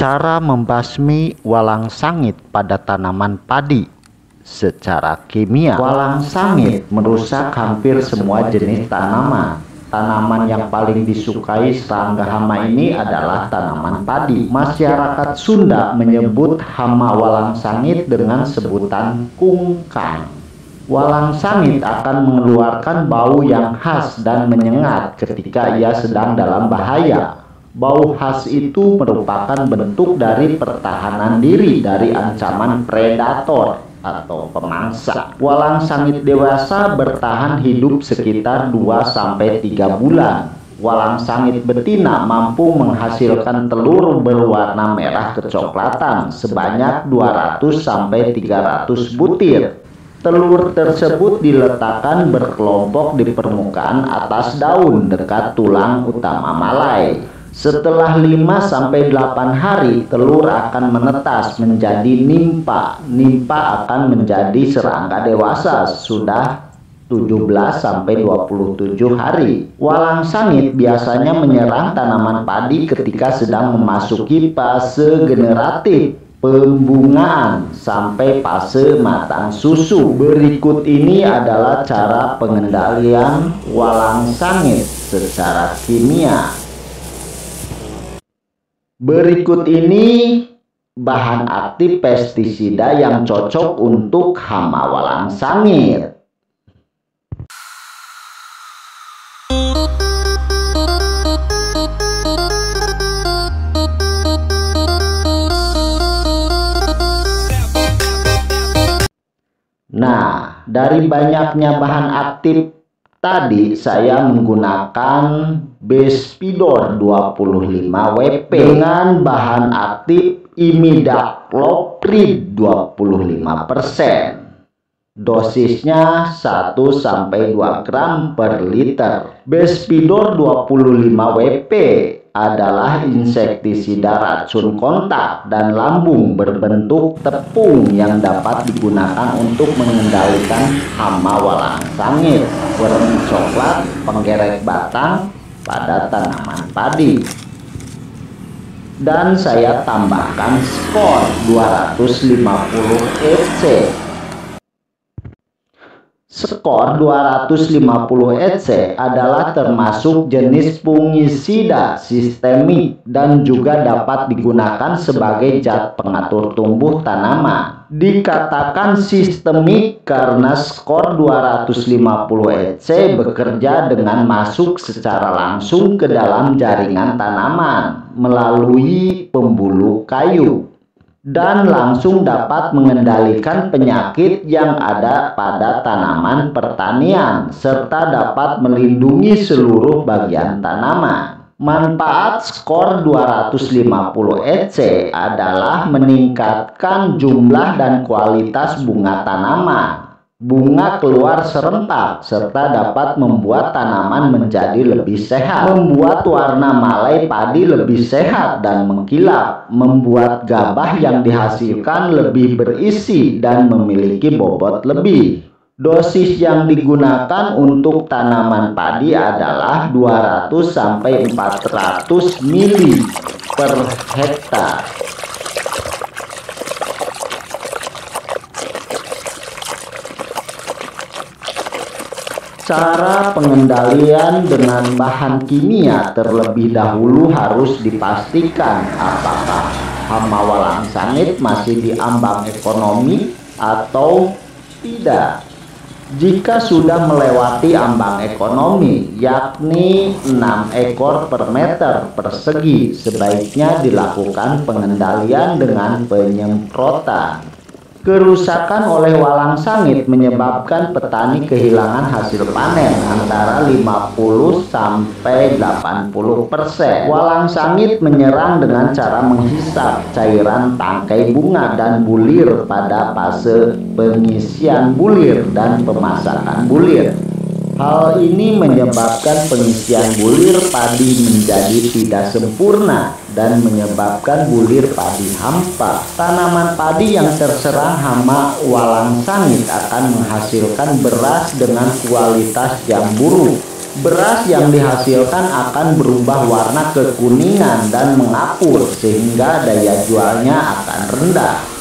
Cara membasmi walang sangit pada tanaman padi secara kimia. Walang sangit merusak hampir semua jenis tanaman. Tanaman yang paling disukai serangga hama ini adalah tanaman padi. Masyarakat Sunda menyebut hama walang sangit dengan sebutan kungkang. Walang sangit akan mengeluarkan bau yang khas dan menyengat ketika ia sedang dalam bahaya. Bau khas itu merupakan bentuk dari pertahanan diri dari ancaman predator atau pemangsa. Walang sangit dewasa bertahan hidup sekitar 2-3 bulan. Walang sangit betina mampu menghasilkan telur berwarna merah kecoklatan sebanyak 200-300 butir. Telur tersebut diletakkan berkelompok di permukaan atas daun dekat tulang utama malai. Setelah 5-8 hari, telur akan menetas menjadi nimpa. Nimpa akan menjadi serangga dewasa sudah 17-27 hari. Walang sangit biasanya menyerang tanaman padi ketika sedang memasuki fase generatif, pembungaan, sampai fase matang susu. Berikut ini adalah cara pengendalian walang sangit secara kimia. Berikut ini bahan aktif pestisida yang cocok untuk hama walang sangit. Nah, dari banyaknya bahan aktif tadi saya menggunakan Bespidor 25 WP dengan bahan aktif imidacloprid 25%. Dosisnya 1-2 gram per liter. Bespidor 25 WP adalah insektisida racun kontak dan lambung berbentuk tepung yang dapat digunakan untuk mengendalikan hama walang sangit, worm coklat, penggerek batang pada tanaman padi. Dan saya tambahkan skor 250 EC. Skor 250 EC adalah termasuk jenis fungisida sistemik dan juga dapat digunakan sebagai zat pengatur tumbuh tanaman. Dikatakan sistemik karena skor 250 EC bekerja dengan masuk secara langsung ke dalam jaringan tanaman melalui pembuluh kayu dan langsung dapat mengendalikan penyakit yang ada pada tanaman pertanian serta dapat melindungi seluruh bagian tanaman. Manfaat skor 250 EC adalah meningkatkan jumlah dan kualitas bunga tanaman. Bunga keluar serentak serta dapat membuat tanaman menjadi lebih sehat, membuat warna malai padi lebih sehat dan mengkilap, membuat gabah yang dihasilkan lebih berisi dan memiliki bobot lebih. Dosis yang digunakan untuk tanaman padi adalah 200-400 mili per hektar. Cara pengendalian dengan bahan kimia terlebih dahulu harus dipastikan apakah hama walang sangit masih diambang ekonomi atau tidak. Jika sudah melewati ambang ekonomi, yakni 6 ekor per meter persegi, sebaiknya dilakukan pengendalian dengan penyemprotan. Kerusakan oleh walang sangit menyebabkan petani kehilangan hasil panen antara 50-80%. Walang sangit menyerang dengan cara menghisap cairan tangkai bunga dan bulir pada fase pengisian bulir dan pemasakan bulir. Hal ini menyebabkan pengisian bulir padi menjadi tidak sempurna dan menyebabkan bulir padi hampa. Tanaman padi yang terserang hama walang sangit akan menghasilkan beras dengan kualitas yang buruk beras yang dihasilkan akan berubah warna kekuningan dan mengapur sehingga daya jualnya akan rendah.